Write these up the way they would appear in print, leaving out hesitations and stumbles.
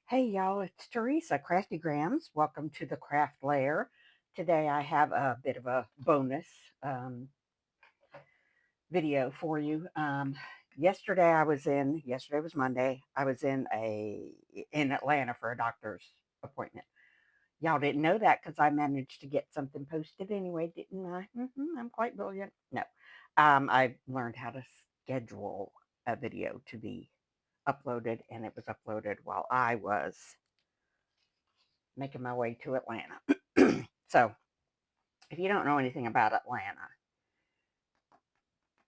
Hey y'all, it's Teresa, Crafty Grams. Welcome to the Craft Lair. Today I have a bit of a bonus um, video for you. Yesterday was Monday. I was in Atlanta for a doctor's appointment. Y'all didn't know that because I managed to get something posted anyway, didn't I? I'm quite brilliant. No, I learned how to schedule a video to be uploaded, and it was uploaded while I was making my way to Atlanta. So, if you don't know anything about Atlanta,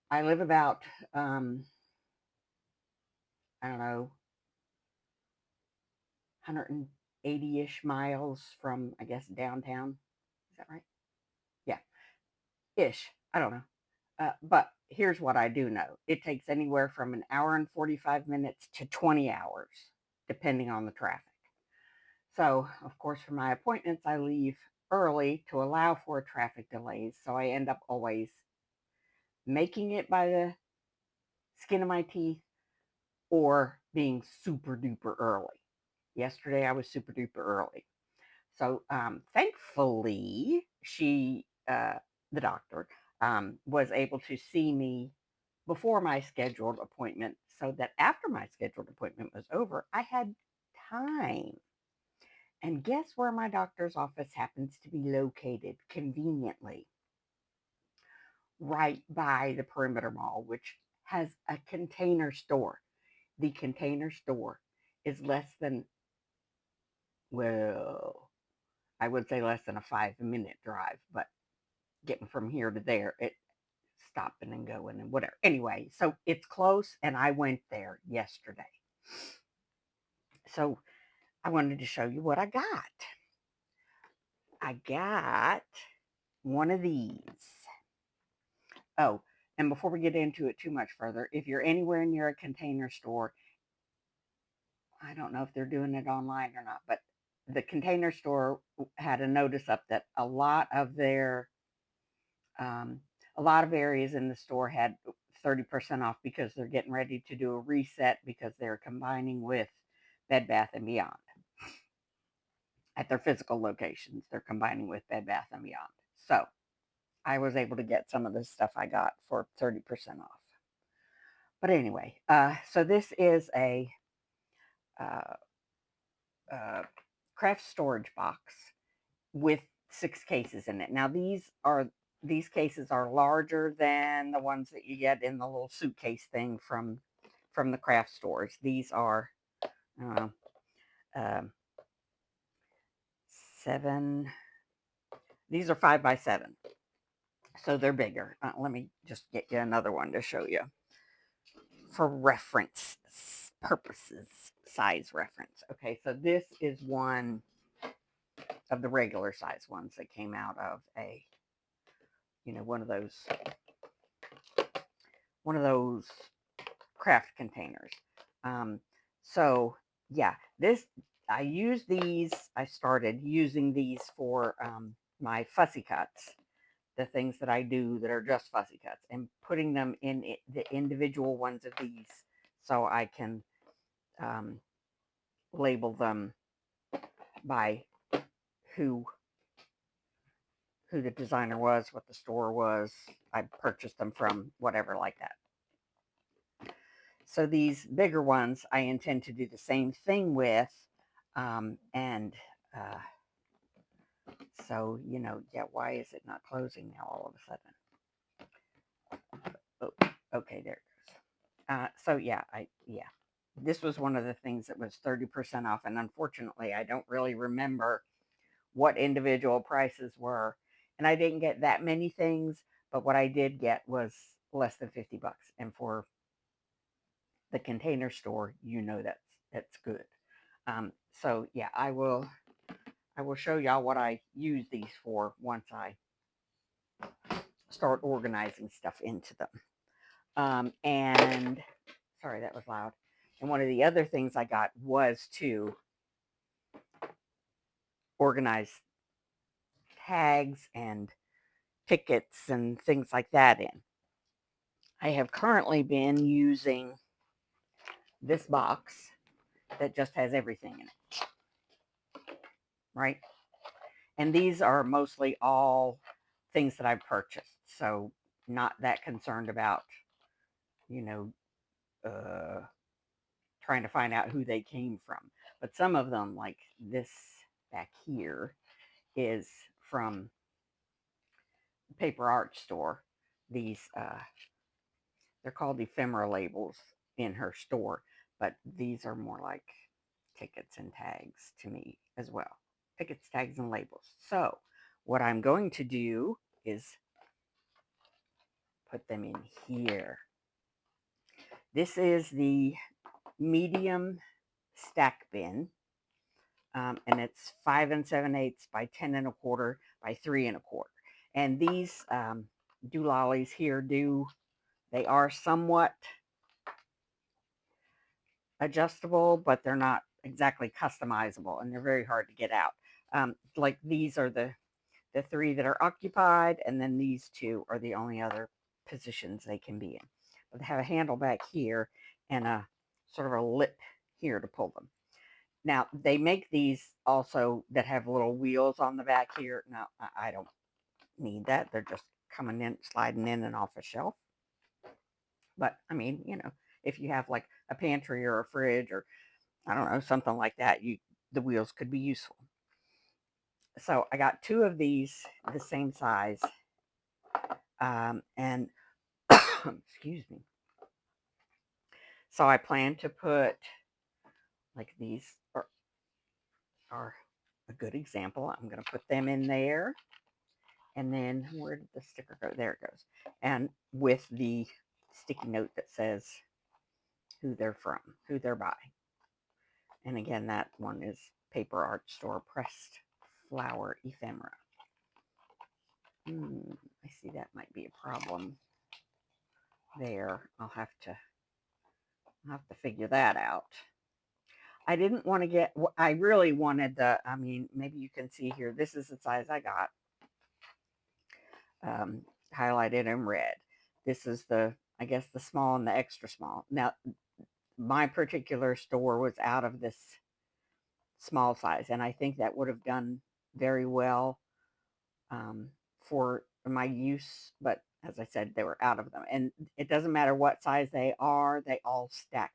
I live about, I don't know, 180 ish miles from, I guess, downtown. Is that right? Yeah, ish. I don't know. But here's what I do know it takes anywhere from an hour and 45 minutes to 20 hours, depending on the traffic. So, of course, for my appointments, I leave early to allow for traffic delays. So I end up always making it by the skin of my teeth or being super duper early. Yesterday I was super duper early. So thankfully, the doctor, was able to see me before my scheduled appointment so that after my scheduled appointment was over, I had time. And guess where my doctor's office happens to be located conveniently? Right by the Perimeter Mall, which has a Container Store. The Container Store is less than, well, I would say less than a 5 minute drive, but getting from here to there, it stopping and going and whatever. Anyway, so it's close, and I went there yesterday. So I wanted to show you what I got. I got one of these. Oh, and before we get into it too much further, if you're anywhere near a Container Store, I don't know if they're doing it online or not, but the Container Store had a notice up that um, a lot of areas in the store had 30% off because they're getting ready to do a reset because they're combining with Bed Bath and Beyond at their physical locations. They're combining with Bed Bath and Beyond. So I was able to get some of the stuff I got for 30% off. But anyway, so this is a uh, uh, craft storage box with 6 cases in it. Now these cases are larger than the ones that you get in the little suitcase thing from the craft stores. These are uh, um, seven. These are 5 by 7, so they're bigger. Let me just get you another one to show you for reference purposes, size reference. Okay, so this is one of the regular size ones that came out of a one of those craft containers. Um, so yeah, this I use these. I started using these for my fussy cuts, the things that I do that are just fussy cuts, and putting them in the individual ones of these, so I can um, label them by who who the designer was, what the store was, I purchased them from, whatever like that. So these bigger ones, I intend to do the same thing with, and uh, so yeah. Why is it not closing now all of a sudden? Oh, okay, there it goes. So yeah, this was one of the things that was 30% off, and unfortunately, I don't really remember what individual prices were, and I didn't get that many things, but what I did get was less than $50, and for the Container Store, that's good. So yeah, I will show y'all what I use these for once I start organizing stuff into them. And sorry, that was loud. And one of the other things I got was to organize tags and tickets and things like that in. I have currently been using this box that just has everything in it, right? And these are mostly all things that I've purchased, so not that concerned about, you know, uh, trying to find out who they came from. But some of them, like this back here, is from Paper Art Store. These they're called ephemera labels in her store, but these are more like tickets and tags to me as well. Tickets, tags, and labels. So what I'm going to do is put them in here. This is the medium stack bin, and it's 5 7/8 by 10 1/4 by 3 1/4. And these doolollies here they are somewhat adjustable, but they're not exactly customizable, and they're very hard to get out. Like these are the three that are occupied, and then these two are the only other positions they can be in. But they have a handle back here and a sort of a lip here to pull them. Now, they make these also that have little wheels on the back here. Now, I don't need that. They're just coming in, sliding in and off a shelf. But I mean, if you have like a pantry or a fridge or I don't know, something like that, the wheels could be useful. So I got two of these the same size, and excuse me. So I plan to put like these are a good example. I'm going to put them in there. And then where did the sticker go? There it goes. And with the sticky note that says who they're from, who they're by. And again, that one is Paper Art Store Pressed Flower Ephemera. I see that might be a problem there. I'll have to figure that out. I didn't want to get, I really wanted maybe you can see here, this is the size I got, highlighted in red. This is I guess the small and the extra small. Now, my particular store was out of this small size, and I think that would have done very well for my use, but as I said, they were out of them. And it doesn't matter what size they all stack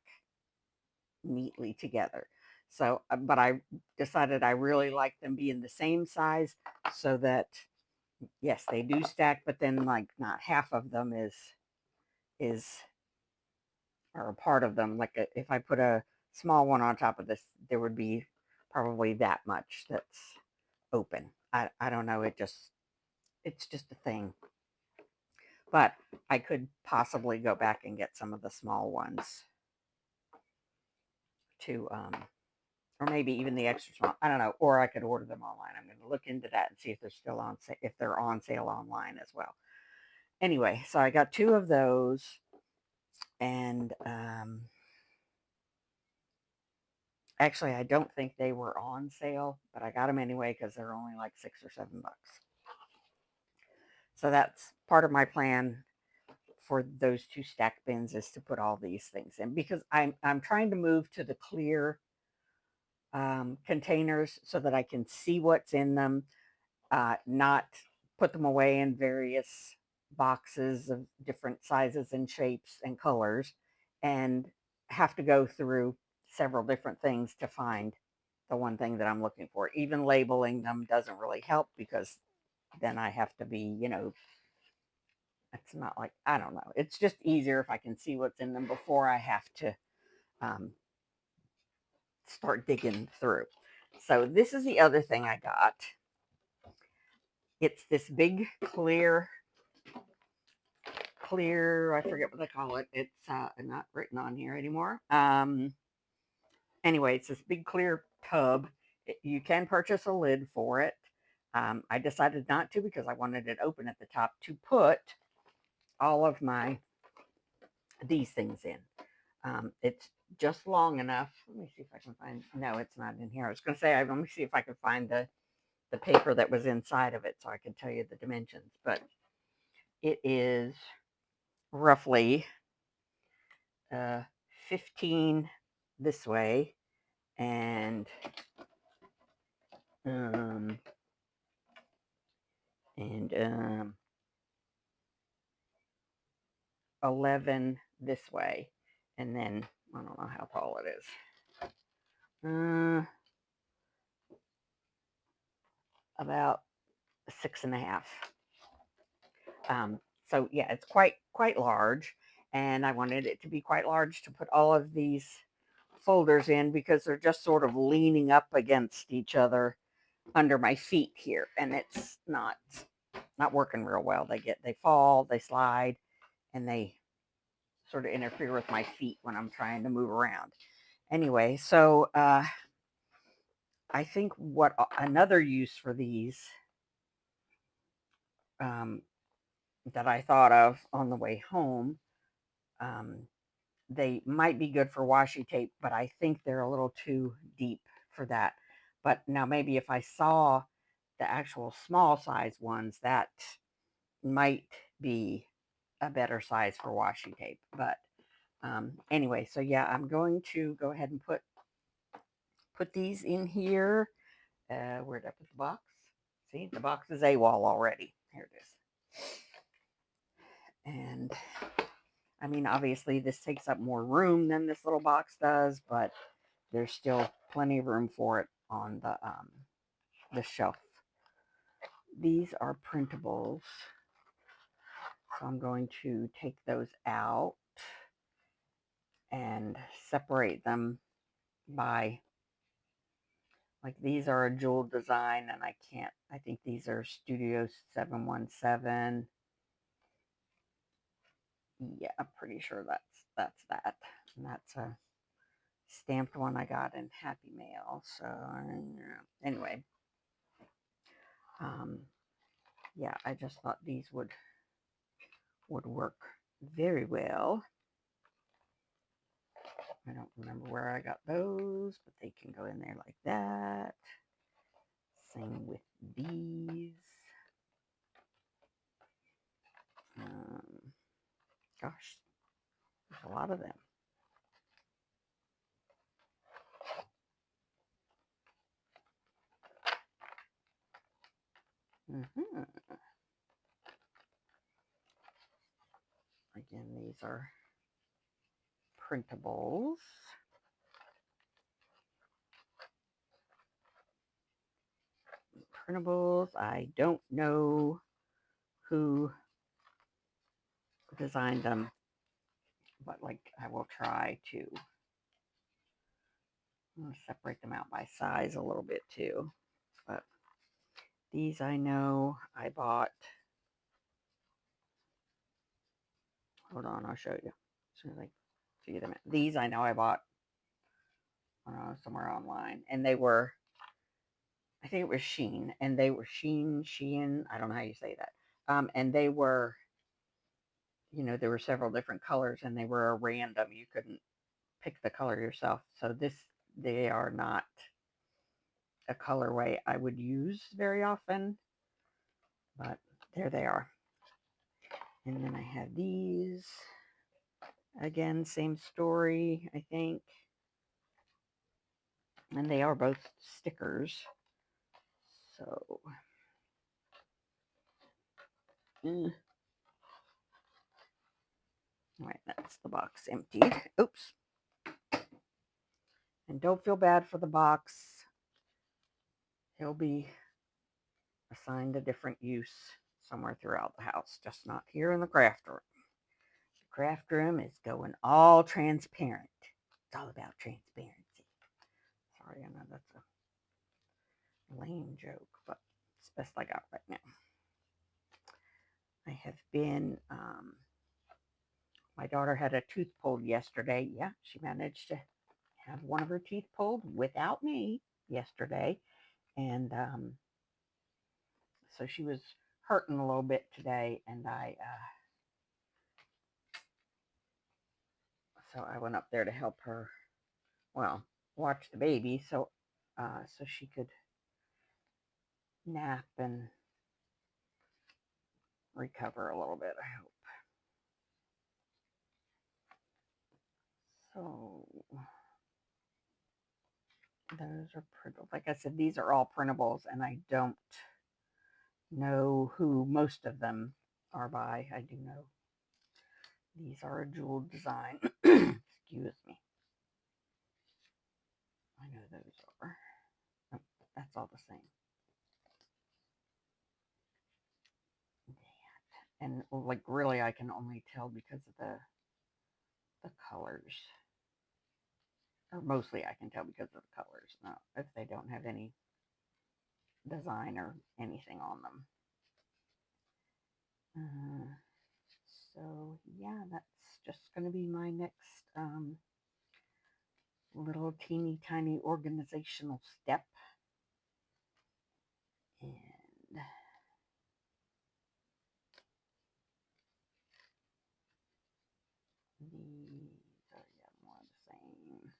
neatly together. So, but I decided I really like them being the same size so that, yes, they do stack, but then like not half of them is or a part of them. Like if I put a small one on top of this, there would be probably that much that's open. I don't know. It's just a thing. But I could possibly go back and get some of the small ones to or maybe even the extra small. I don't know. Or I could order them online. I'm going to look into that and see if they're still on if they're on sale online as well. Anyway, so I got two of those, and actually, I don't think they were on sale, but I got them anyway because they're only like $6 or $7. So that's part of my plan for those two stack bins is to put all these things in because I'm trying to move to the clear containers so that I can see what's in them, not put them away in various boxes of different sizes and shapes and colors, and have to go through several different things to find the one thing that I'm looking for. Even labeling them doesn't really help because then I have to be, it's not like, I don't know. It's just easier if I can see what's in them before I have to um, start digging through. So this is the other thing I got. It's this big clear, I forget what they call it. It's not written on here anymore. Anyway, it's this big clear tub. You can purchase a lid for it. I decided not to because I wanted it open at the top to put all of these things in. It's just long enough. Let me see if I can find. No, it's not in here. I was going to say, let me see if I can find the paper that was inside of it so I can tell you the dimensions. But it is roughly 15 this way and um, and 11 this way, and then I don't know how tall it is. About 6.5. So yeah, it's quite large, and I wanted it to be quite large to put all of these folders in because they're just sort of leaning up against each other under my feet here, and it's not working real well. They fall, they slide, and they sort of interfere with my feet when I'm trying to move around. Anyway, so I think what another use for these um, that I thought of on the way home, um, they might be good for washi tape, but I think they're a little too deep for that. But now maybe if I saw the actual small size ones, that might be a better size for washi tape. But anyway, so yeah, I'm going to go ahead and put these in here. Where'd I put the box? See, the box is AWOL already. Here it is. And I mean, obviously this takes up more room than this little box does, but there's still plenty of room for it on the shelf. These are printables, so I'm going to take those out and separate them by, like, these are a jewel design, and I think these are Studio 717. Yeah, I'm pretty sure that's that. And that's a stamped one I got in Happy Mail. So anyway, yeah, I just thought these would work very well. I don't remember where I got those, but they can go in there like that. Same with these. Gosh, there's a lot of them. Again, these are printables. I don't know who designed them, but like I will try to separate them out by size a little bit too. But these I know I bought. Hold on, I'll show you. As soon as I figure them out. These I know I bought somewhere online, and they were, I think it was Shein, and they were Shein. I don't know how you say that. And they were, there were several different colors, and they were a random. You couldn't pick the color yourself. So they are not a colorway I would use very often, but there they are. And then I have these. Again, same story, I think. And they are both stickers. So, all right, that's the box emptied. Oops. And don't feel bad for the box. He'll be assigned a different use somewhere throughout the house, just not here in the craft room. The craft room is going all transparent. It's all about transparency. Sorry, I know that's a lame joke, but it's the best I got right now. I have been, my daughter had a tooth pulled yesterday. Yeah, she managed to have one of her teeth pulled without me yesterday. And so she was hurting a little bit today, and so I went up there to help her, well, watch the baby, so she could nap and recover a little bit, I hope. So Those are printable. Like I said, these are all printables, and I don't know who most of them are by. I do know these are a jeweled design. Excuse me. I know those are. Oh, that's all the same. And like really, I can only tell because of the colors. Or mostly I can tell because of the colors. Now, if they don't have any design or anything on them. So yeah, that's just going to be my next little teeny tiny organizational step. And these are more the same.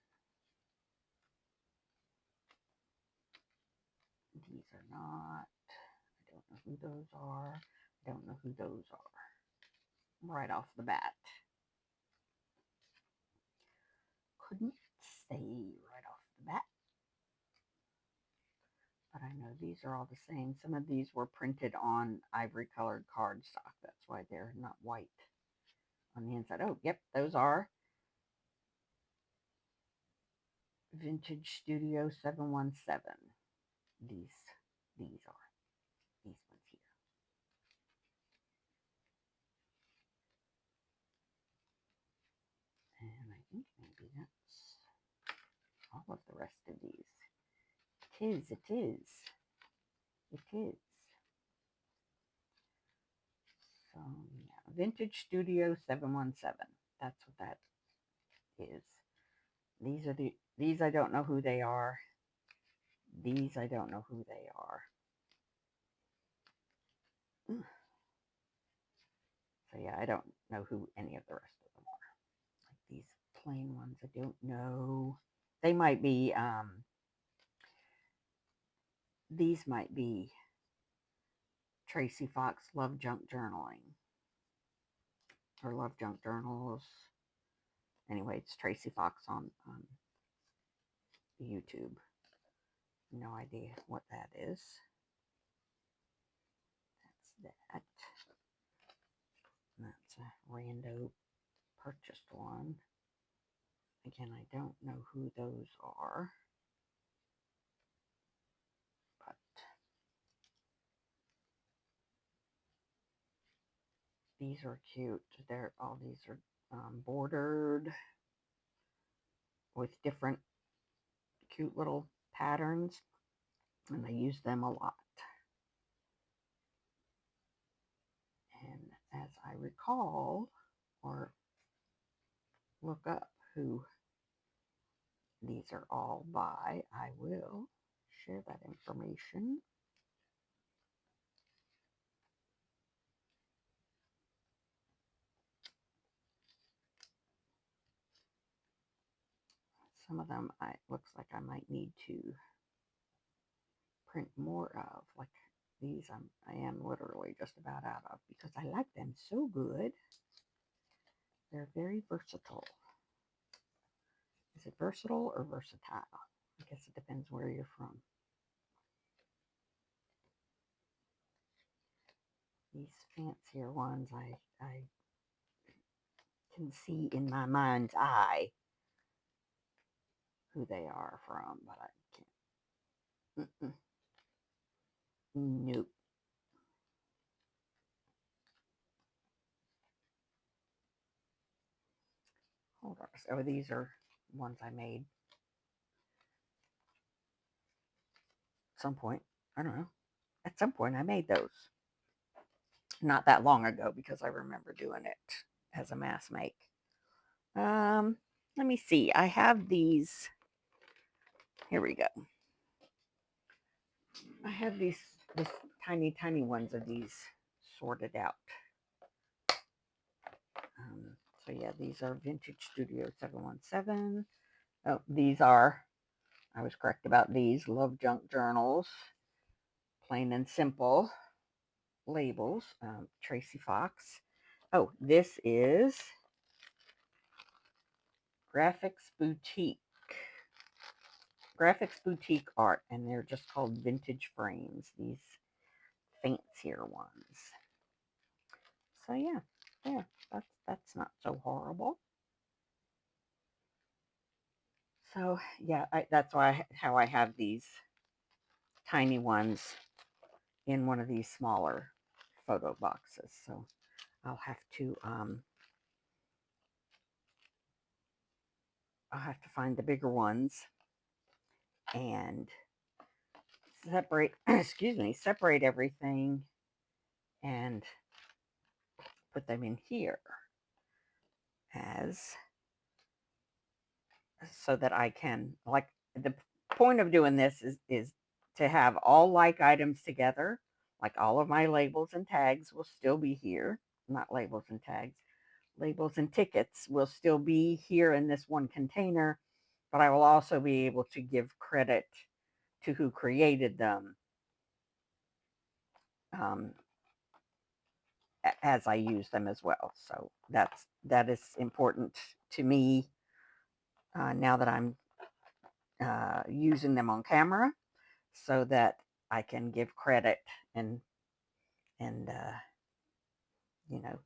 These are not. I don't know who those are. I don't know who those are. Right off the bat. Couldn't say right off the bat. But I know these are all the same. Some of these were printed on ivory colored cardstock. That's why they're not white on the inside. Oh, yep, those are Vintage Studio 717. These are these ones here. And I think maybe that's all of the rest of these. It is. So yeah, Vintage Studio 717. That's what that is. These I don't know who they are. These I don't know who they are. So yeah, I don't know who any of the rest of them are. Like these plain ones, I don't know. They might be, these might be Tracy Fox Love Junk Journaling. Or Love Junk Journals. Anyway, it's Tracy Fox on YouTube. No idea what that is. That's that. That's a rando purchased one. Again, I don't know who those are. But these are cute. All these are bordered with different cute little patterns, and I use them a lot. And as I recall or look up who these are all by, I will share that information. Some of them, looks like I might need to print more of. Like these, I am literally just about out of because I like them so good. They're very versatile. Is it versatile or versatile? I guess it depends where you're from. These fancier ones, I can see in my mind's eye who they are from, but I can't. Nope. Hold on. Oh, these are ones I made at some point. I don't know. At some point, I made those. Not that long ago because I remember doing it as a mass make. Let me see. I have these. Here we go. I have this tiny ones of these sorted out. So yeah, these are Vintage Studio 717. Oh, these are, I was correct about these, Love Junk Journals. Plain and simple labels. Tracy Fox. Oh, this is Graphics Boutique. Graphics Boutique Art, and they're just called vintage frames, these fancier ones. So yeah, yeah, that's not so horrible. So yeah, that's why how I have these tiny ones in one of these smaller photo boxes. So I'll have to find the bigger ones and separate excuse me, separate everything and put them in here as so that I can, like, the point of doing this is to have all like items together. Like all of my labels and tags will still be here. Not labels and tags. Labels and tickets will still be here in this one container, but I will also be able to give credit to who created them, um, as I use them as well. So that is important to me, now that I'm using them on camera, so that I can give credit and and you know,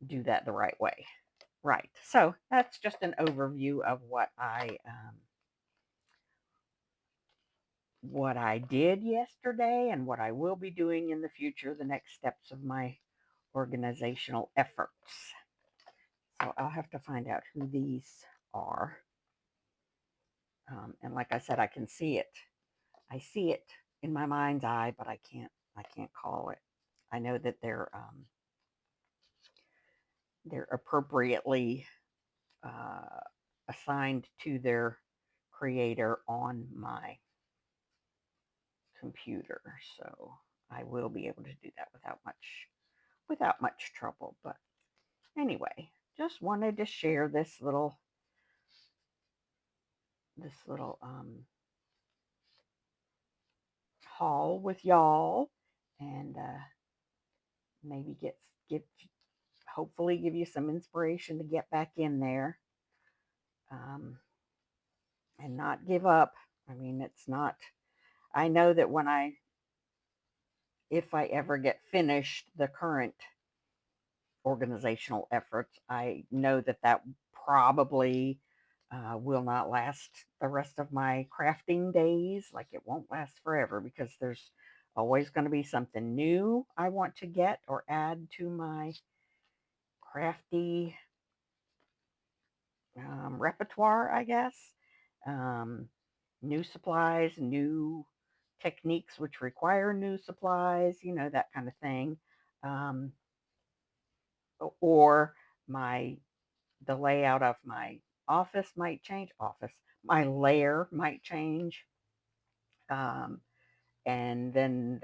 do that the right way. Right. So that's just an overview of what I did yesterday and what I will be doing in the future, the next steps of my organizational efforts. So I'll have to find out who these are. And like I said, I can see it. I see it in my mind's eye, but I can't call it. I know that they're appropriately uh, assigned to their creator on my computer, so I will be able to do that without much trouble. But anyway, just wanted to share this little haul with y'all, and maybe get hopefully give you some inspiration to get back in there, um, and not give up. I mean, it's not. I know that if I ever get finished the current organizational efforts, I know that probably will not last the rest of my crafting days. Like, it won't last forever, because there's always going to be something new I want to get or add to my crafty repertoire, I guess. Um, New supplies, new techniques which require new supplies, that kind of thing. Um, or my the layout of my office might change. My layer might change, um, and then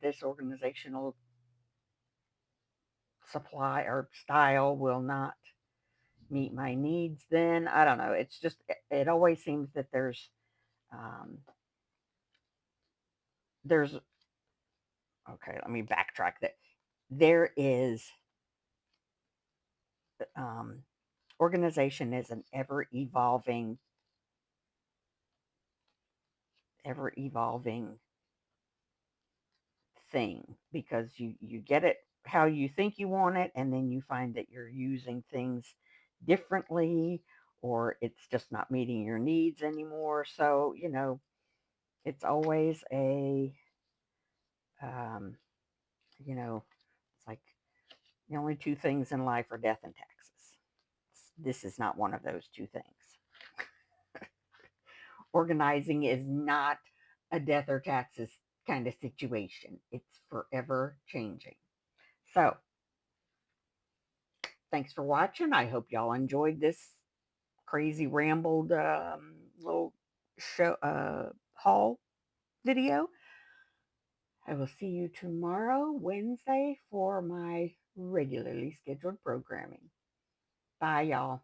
this organizational supply or style will not meet my needs. Then I don't know. It's just it always seems that there's okay. Let me backtrack. That there is um, organization is an ever evolving thing, because you get it how you think you want it, and then you find that you're using things differently, or it's just not meeting your needs anymore. So it's always a um, it's like the only two things in life are death and taxes. This is not one of those two things. Organizing is not a death or taxes kind of situation. It's forever changing. So thanks for watching. I hope y'all enjoyed this crazy rambled little show haul video. I will see you tomorrow, Wednesday, for my regularly scheduled programming. Bye, y'all.